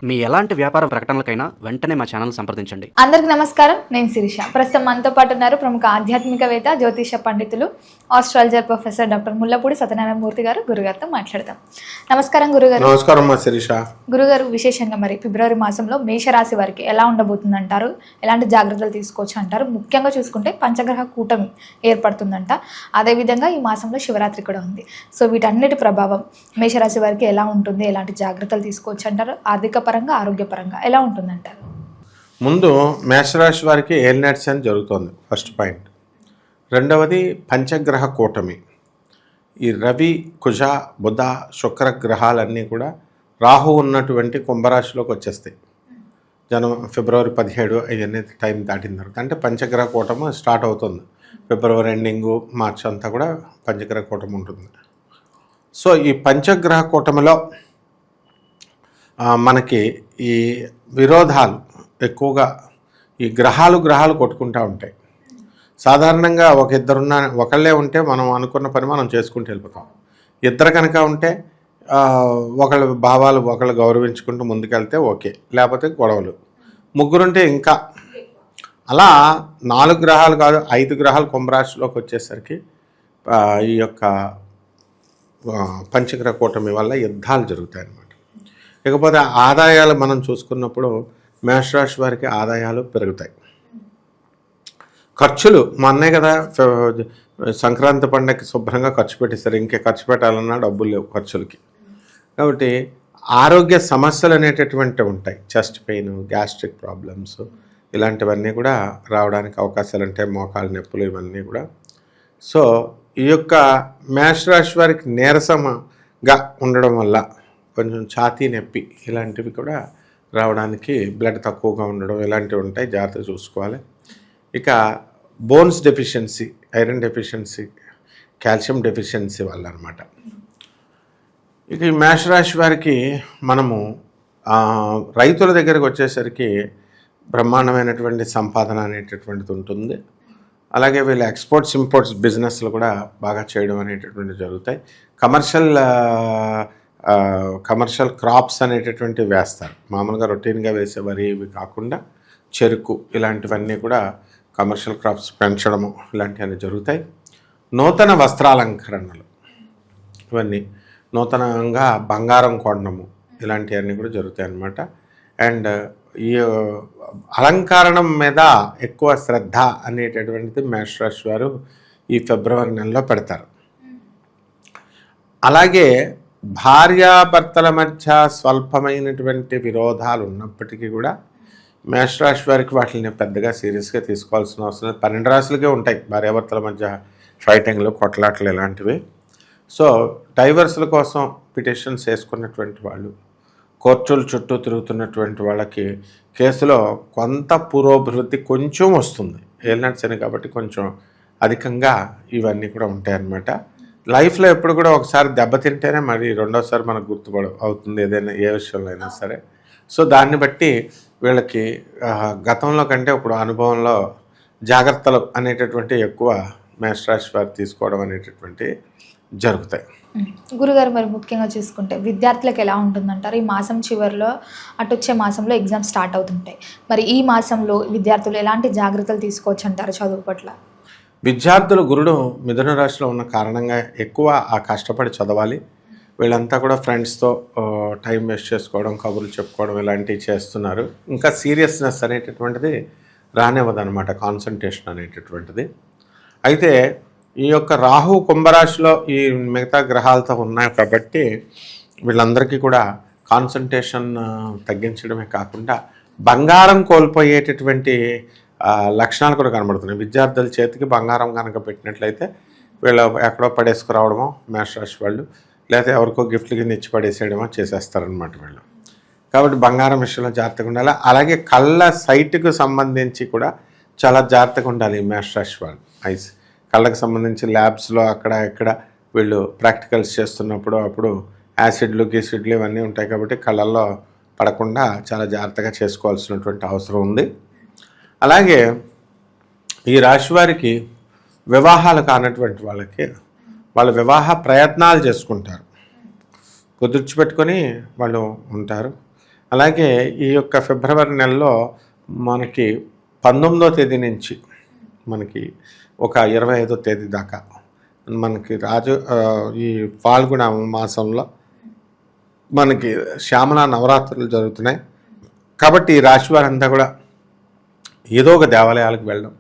మీ ఎలాంటి వ్యాపార ప్రకటనలకైనా వెంటనే మా ఛానల్ సంప్రదించండి. అందరికి నమస్కారం. నేను శిరీష. ప్రస్తుతం మనతో పాటు ఉన్నారు ప్రముఖ ఆధ్యాత్మికవేత్త, జ్యోతిష పండితులు, astrologer professor doctor Mullapudi Satyanarayana Murthy garu. గురుగారితో మాట్లాడదాం. నమస్కారం గురుగారు. నమస్కారం శిరీష. గురుగారు, విశేషంగా మరి ఫిబ్రవరి మాసంలో మేషరాశి వారికి ఎలా ఉండబోతుంది అంటారు? ఎలాంటి జాగ్రత్తలు తీసుకోవచ్చు అంటారు? ముఖ్యంగా చూసుకుంటే పంచగ్రహ కూటమి ఏర్పడుతుందంట. అదేవిధంగా ఈ మాసంలో శివరాత్రి కూడా ఉంది. సో వీటన్నిటి ప్రభావం మేషరాశి వారికి ఎలా ఉంటుంది? ఎలాంటి జాగ్రత్తలు తీసుకోవచ్చు అంటారు? ఆర్థిక పరంగా, ఆరోగ్యపరంగా ఎలా ఉంటుందంటారు? ముందు మేషరాశి వారికి ఏలినాటి శని జరుగుతోంది, ఫస్ట్ పాయింట్. రెండవది పంచగ్రహ కూటమి. ఈ రవి, కుజ, బుధ, శుక్ర గ్రహాలన్నీ కూడా రాహు ఉన్నటువంటి కుంభరాశిలోకి వచ్చేస్తాయి. ఫిబ్రవరి 17 అవన్నీ టైం దాటిన తర్వాత అంటే పంచగ్రహ కూటమి స్టార్ట్ అవుతుంది. ఫిబ్రవరి ఎండింగు, మార్చ్ అంతా కూడా పంచగ్రహ కూటమి ఉంటుంది. సో ఈ పంచగ్రహ కూటమిలో మనకి ఈ విరోధాలు ఎక్కువగా ఈ గ్రహాలు కొట్టుకుంటూ ఉంటాయి. సాధారణంగా ఒకళ్ళే ఉంటే మనం అనుకున్న పని మనం చేసుకుంటూ వెళ్ళిపోతాం. ఇద్దరు కనుక ఉంటే ఒకళ్ళ భావాలు ఒకళ్ళు గౌరవించుకుంటూ ముందుకెళ్తే ఓకే, లేకపోతే గొడవలు. ముగ్గురుంటే ఇంకా అలా 4 గ్రహాలు కాదు 5 గ్రహాలు కుంభరాశిలోకి వచ్చేసరికి ఈ యొక్క పంచగ్రహ కూటమి వల్ల యుద్ధాలు జరుగుతాయి అన్నమాట. ఇకపోతే ఆదాయాలు మనం చూసుకున్నప్పుడు మేషరాశి వారికి ఆదాయాలు పెరుగుతాయి. ఖర్చులు మొన్నే కదా సంక్రాంతి పండగకి శుభ్రంగా ఖర్చు పెట్టేస్తారు. ఇంకే ఖర్చు పెట్టాలన్నా డబ్బులు లేవు ఖర్చులకి. కాబట్టి ఆరోగ్య సమస్యలు అనేటటువంటివి ఉంటాయి. చెస్ట్ పెయిన్, గ్యాస్ట్రిక్ ప్రాబ్లమ్స్ ఇలాంటివన్నీ కూడా రావడానికి అవకాశాలు ఉంటాయి. మోకాలు నొప్పులు ఇవన్నీ కూడా. సో ఈ యొక్క మేషరాశి వారికి నీరసంగా ఉండడం వల్ల కొంచెం ఛాతీ నొప్పి ఇలాంటివి కూడా రావడానికి, బ్లడ్ తక్కువగా ఉండడం ఇలాంటివి ఉంటాయి. జాగ్రత్త చూసుకోవాలి. ఇక bones deficiency, iron deficiency, calcium deficiency వల్ల అనమాట. ఇక ఈ మేషరాశి వారికి మనము రైతుల దగ్గరకు వచ్చేసరికి బ్రహ్మాండమైనటువంటి సంపాదన అనేటటువంటిది ఉంటుంది. అలాగే వీళ్ళ ఎక్స్పోర్ట్స్ ఇంపోర్ట్స్ బిజినెస్లు కూడా బాగా చేయడం అనేటటువంటివి జరుగుతాయి. కమర్షియల్ క్రాప్స్ అనేటటువంటివి వేస్తారు. మామూలుగా రొటీన్గా వేసే వరి ఇవి కాకుండా చెరుకు ఇలాంటివన్నీ కూడా కమర్షియల్ క్రాప్స్ పెంచడము ఇలాంటివన్నీ జరుగుతాయి. నూతన వస్త్రాలంకరణలు ఇవన్నీ, నూతనంగా బంగారం కొనడము ఇలాంటివన్నీ కూడా జరుగుతాయి అన్నమాట. అండ్ ఈ అలంకరణం మీద ఎక్కువ శ్రద్ధ అనేటటువంటిది మేషరాశి వారు ఈ ఫిబ్రవరి నెలలో పెడతారు. అలాగే భార్యాభర్తల మధ్య స్వల్పమైనటువంటి విరోధాలు ఉన్నప్పటికీ కూడా మేషరాశి వారికి వాటిని పెద్దగా సీరియస్గా తీసుకోవాల్సిన అవసరం లేదు. 12 రాశులకే ఉంటాయి భార్యాభర్తల మధ్య ఫైటింగ్లు, కొట్లాటలు ఇలాంటివి. సో డైవర్సుల కోసం పిటిషన్స్ వేసుకున్నటువంటి వాళ్ళు, కోర్టుల చుట్టూ తిరుగుతున్నటువంటి వాళ్ళకి కేసులో కొంత పురోభివృద్ధి కొంచెం వస్తుంది. ఏలినాటి శని కాబట్టి కొంచెం అధికంగా ఇవన్నీ కూడా ఉంటాయన్నమాట. లైఫ్లో ఎప్పుడు కూడా ఒకసారి దెబ్బతింటేనే మరి రెండోసారి మనకు అవుతుంది ఏదైనా, ఏ విషయంలో అయినా సరే. సో దాన్ని బట్టి వీళ్ళకి గతంలో కంటే ఇప్పుడు అనుభవంలో జాగ్రత్తలు అనేటటువంటి ఎక్కువ మేషరాశి వారు తీసుకోవడం అనేటటువంటి జరుగుతాయి. గురుగారు, మరి ముఖ్యంగా చూసుకుంటే విద్యార్థులకు ఎలా ఉంటుందంటారు? ఈ మాసం చివరిలో అటు వచ్చే మాసంలో ఎగ్జామ్ స్టార్ట్ అవుతుంటాయి. మరి ఈ మాసంలో విద్యార్థులు ఎలాంటి జాగ్రత్తలు తీసుకోవచ్చు అంటారు చదువు పట్ల? విద్యార్థులు గురుడు మిథున రాశిలో ఉన్న కారణంగా ఎక్కువ కష్టపడి చదవాలి. వీళ్ళంతా కూడా ఫ్రెండ్స్తో టైం వేస్ట్ చేసుకోవడం, కబుర్లు చెప్పుకోవడం ఇలాంటివి చేస్తున్నారు. ఇంకా సీరియస్నెస్ అనేటటువంటిది రానివ్వదన్నమాట, కాన్సన్ట్రేషన్ అనేటటువంటిది. అయితే ఈ యొక్క రాహు కుంభరాశిలో ఈ మిగతా గ్రహాలతో ఉన్నాయి కాబట్టి వీళ్ళందరికీ కూడా కాన్సన్ట్రేషన్ తగ్గించడమే కాకుండా బంగారం కోల్పోయేటటువంటి లక్షణాలు కూడా కనబడుతున్నాయి. విద్యార్థుల చేతికి బంగారం కనుక పెట్టినట్లయితే వీళ్ళు ఎక్కడో పడేసుకురావడమో మేషరాశి వాళ్ళు, లేకపోతే ఎవరికో గిఫ్ట్లు కింద ఇచ్చి పడేసేయడమో చేసేస్తారనమాట వీళ్ళు. కాబట్టి బంగారం విషయంలో జాగ్రత్తగా ఉండాలి. అలాగే కళ్ళ సైట్కు సంబంధించి కూడా చాలా జాగ్రత్తగా ఉండాలి ఈ మేషరాశి వాళ్ళు. కళ్ళకు సంబంధించి ల్యాబ్స్లో అక్కడ ఇక్కడ వీళ్ళు ప్రాక్టికల్స్ చేస్తున్నప్పుడు అప్పుడు యాసిడ్లు గీసిడ్లు ఇవన్నీ ఉంటాయి కాబట్టి కళ్ళల్లో పడకుండా చాలా జాగ్రత్తగా చేసుకోవాల్సినటువంటి అవసరం ఉంది. అలాగే ఈ రాశి వారికి వివాహాలు కానటువంటి వాళ్ళకి వాళ్ళ వివాహ ప్రయత్నాలు చేసుకుంటారు, కుదుర్చిపెట్టుకొని వాళ్ళు ఉంటారు. అలాగే ఈ యొక్క ఫిబ్రవరి నెలలో మనకి 19వ తేదీ నుంచి మనకి ఒక 25వ తేదీ దాకా మనకి ఈ ఫాల్గుణ మాసంలో మనకి శ్యామల నవరాత్రులు జరుగుతున్నాయి. కాబట్టి ఈ రాశి వారంతా కూడా ఏదో ఒక దేవాలయాలకు వెళ్ళడం,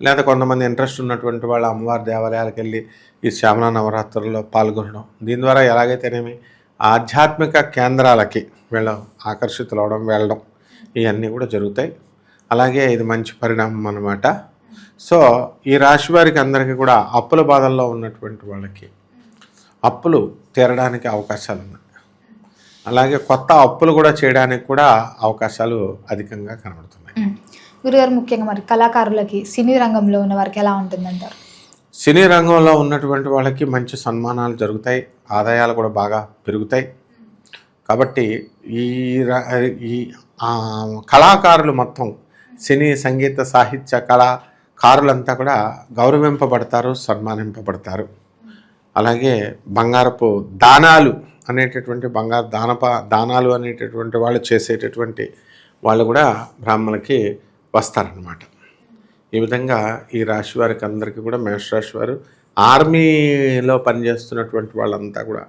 లేదా కొంతమంది ఇంట్రెస్ట్ ఉన్నటువంటి వాళ్ళ అమ్మవారి దేవాలయాలకు వెళ్ళి ఈ శ్యామల నవరాత్రుల్లో పాల్గొనడం, దీని ద్వారా ఎలాగైతేనేమి ఆధ్యాత్మిక కేంద్రాలకి ఆకర్షితులవడం, వెళ్ళడం ఇవన్నీ కూడా జరుగుతాయి. అలాగే ఇది మంచి పరిణామం అన్నమాట. సో ఈ రాశి వారికి అందరికీ కూడా అప్పుల బాధల్లో ఉన్నటువంటి వాళ్ళకి అప్పులు తీరడానికి అవకాశాలు ఉన్నాయి. అలాగే కొత్త అప్పులు కూడా చేయడానికి కూడా అవకాశాలు అధికంగా కనబడుతున్నాయి. గురుగారు, ముఖ్యంగా మరి కళాకారులకి సినీ రంగంలో ఉన్న వారికి ఎలా ఉంటుందంటారు? సినీ రంగంలో ఉన్నటువంటి వాళ్ళకి మంచి సన్మానాలు జరుగుతాయి, ఆదాయాలు కూడా బాగా పెరుగుతాయి. కాబట్టి ఈ కళాకారులు మొత్తం సినీ, సంగీత, సాహిత్య కళాకారులంతా కూడా గౌరవింపబడతారు, సన్మానింపబడతారు. అలాగే బంగారపు దానాలు అనేటటువంటి దానాలు అనేటటువంటి వాళ్ళు చేసేటటువంటి వాళ్ళు కూడా బ్రాహ్మణులకి వస్తారనమాట. ఈ విధంగా ఈ రాశి వారికి అందరికీ కూడా మేషరాశి వారు ఆర్మీలో పనిచేస్తున్నటువంటి వాళ్ళంతా కూడా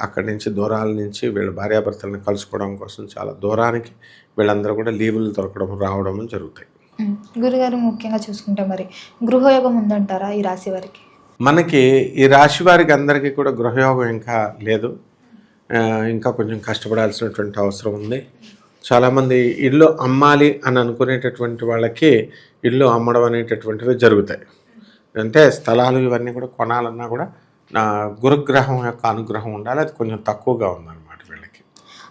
అక్కడి నుంచి దూరాల నుంచి వీళ్ళ భార్యాభర్తలను కలుసుకోవడం కోసం చాలా దూరానికి వీళ్ళందరూ కూడా లీవులు దొరకడం రావడం జరుగుతాయి. గురుగారు, ముఖ్యంగా చూసుకుంటే మరి గృహయోగం ఉందంటారా ఈ రాశి వారికి? మనకి ఈ రాశి వారికి అందరికీ కూడా గృహయోగం ఇంకా లేదు, ఇంకా కొంచెం కష్టపడాల్సినటువంటి అవసరం ఉంది. చాలామంది ఇల్లు అమ్మాలి అని అనుకునేటటువంటి వాళ్ళకి ఇల్లు అమ్మడం అనేటటువంటివి జరుగుతాయి. అంటే స్థలాలు ఇవన్నీ కూడా కొనాలన్నా కూడా నా గురుగ్రహం యొక్క అనుగ్రహం ఉండాలి, అది కొంచెం తక్కువగా ఉందన్నమాట వీళ్ళకి.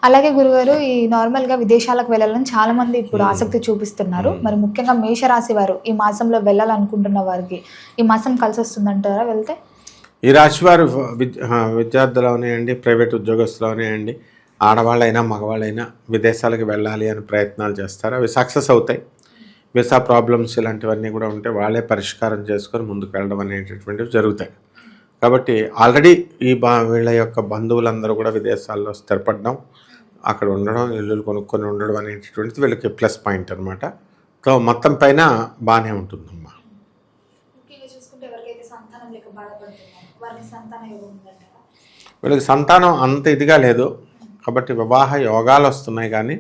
అలాగే గురుగారు, ఈ నార్మల్గా విదేశాలకు వెళ్ళాలని చాలా మంది ఇప్పుడు ఆసక్తి చూపిస్తున్నారు. మరి ముఖ్యంగా మేషరాశి వారు ఈ మాసంలో వెళ్ళాలనుకుంటున్న వారికి ఈ మాసం కలిసి వస్తుందంటారా వెళ్తే? ఈ రాశి వారు విద్యార్థులు అవనివ్వండి, ప్రైవేట్ ఉద్యోగస్తులు అవనివ్వండి, ఆడవాళ్ళైనా మగవాళ్ళైనా విదేశాలకు వెళ్ళాలి అని ప్రయత్నాలు చేస్తారు. అవి సక్సెస్ అవుతాయి. వీసా ప్రాబ్లమ్స్ ఇలాంటివన్నీ కూడా ఉంటే వాళ్ళే పరిష్కారం చేసుకొని ముందుకు వెళ్ళడం అనేటటువంటివి జరుగుతాయి. కాబట్టి ఆల్రెడీ వీళ్ళ యొక్క బంధువులందరూ కూడా విదేశాల్లో స్థిరపడడం, అక్కడ ఉండడం, ఇల్లులు కొనుక్కొని ఉండడం అనేటటువంటిది వీళ్ళకి ప్లస్ పాయింట్ అనమాట. సో మొత్తం పైన బాగానే ఉంటుందమ్మా. వీళ్ళకి సంతానం అంత ఇదిగా లేదు కాబట్టి వివాహ యోగాలు వస్తున్నాయి, కానీ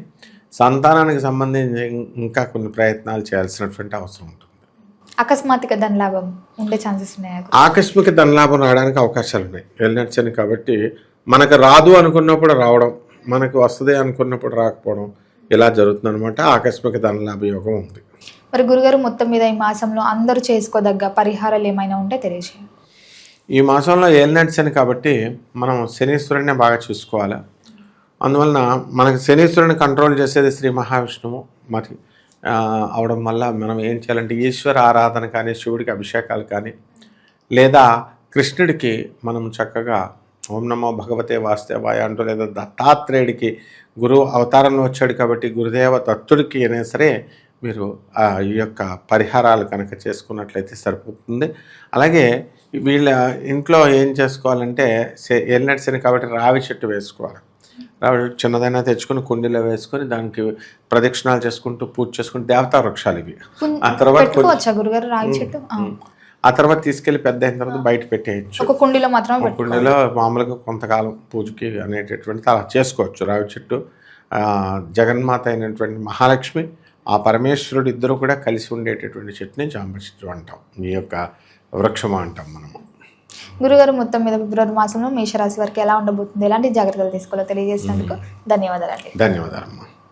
సంతానానికి సంబంధించి ఇంకా కొన్ని ప్రయత్నాలు చేయాల్సినటువంటి అవసరం ఉంటుంది. అకస్మాత్తుగా ధనలాభం ఉండే ఛాన్సెస్ ఉన్నాయా? ఆకస్మిక ధనలాభం రావడానికి అవకాశాలు ఉన్నాయి. వెళ్ళినచ్చని కాబట్టి మనకు రాదు అనుకున్నప్పుడు రావడం, మనకు వస్తుంది అనుకున్నప్పుడు రాకపోవడం ఇలా జరుగుతుంది అనమాట. ఆకస్మిక ధనలాభ యోగం ఉంది. మరి గురుగారు, మొత్తం మీద ఈ మాసంలో అందరూ చేసుకోదగ్గ పరిహారాలు ఏమైనా ఉంటే తెలియజేయండి. ఈ మాసంలో ఏలినట్సని కాబట్టి మనం శనీశ్వరుడినే బాగా చూసుకోవాలి. అందువలన మనకి శనీశ్వరుని కంట్రోల్ చేసేది శ్రీ మహావిష్ణువు మరి అవడం వల్ల మనం ఏం చేయాలంటే ఈశ్వర ఆరాధన కానీ, శివుడికి అభిషేకాలు కానీ, లేదా కృష్ణుడికి మనం చక్కగా ఓం నమో భగవతే వాసుదేవాయ అంటూ, లేదా దత్తాత్రేయుడికి గురువు అవతారంలో వచ్చాడు కాబట్టి గురుదేవ దత్తుడికి అయినా సరే మీరు ఈ యొక్క పరిహారాలు కనుక చేసుకున్నట్లయితే సరిపోతుంది. అలాగే వీళ్ళ ఇంట్లో ఏం చేసుకోవాలంటే ఎల్నట్సని కాబట్టి రావి చెట్టు వేసుకోవాలి. రావి చెట్టు చిన్నదైనా తెచ్చుకొని కుండీలో వేసుకొని దానికి ప్రదక్షిణాలు చేసుకుంటూ పూజ చేసుకుంటూ దేవతా వృక్షాలు ఇవి. ఆ తర్వాత తీసుకెళ్లి పెద్ద అయిన తర్వాత బయట పెట్టేయచ్చు. కుండీలో మామూలుగా కొంతకాలం పూజకి అనేటటువంటి అలా చేసుకోవచ్చు. రావి చెట్టు జగన్మాత అయినటువంటి మహాలక్ష్మి, ఆ పరమేశ్వరుడు ఇద్దరు కూడా కలిసి ఉండేటటువంటి చెట్టుని జాంబ చెట్టు అంటాం. ఈ యొక్క వృక్షం అంటాం మనము. గురుగారు, మొత్తం మీద ఫిబ్రవరి మాసంలో మేషరాశి వారికి ఎలా ఉండబోతుంది, ఎలాంటి జాగ్రత్తలు తీసుకోవాలో తెలియజేసినందుకు ధన్యవాదాలు. ధన్యవాదాలమ్మా.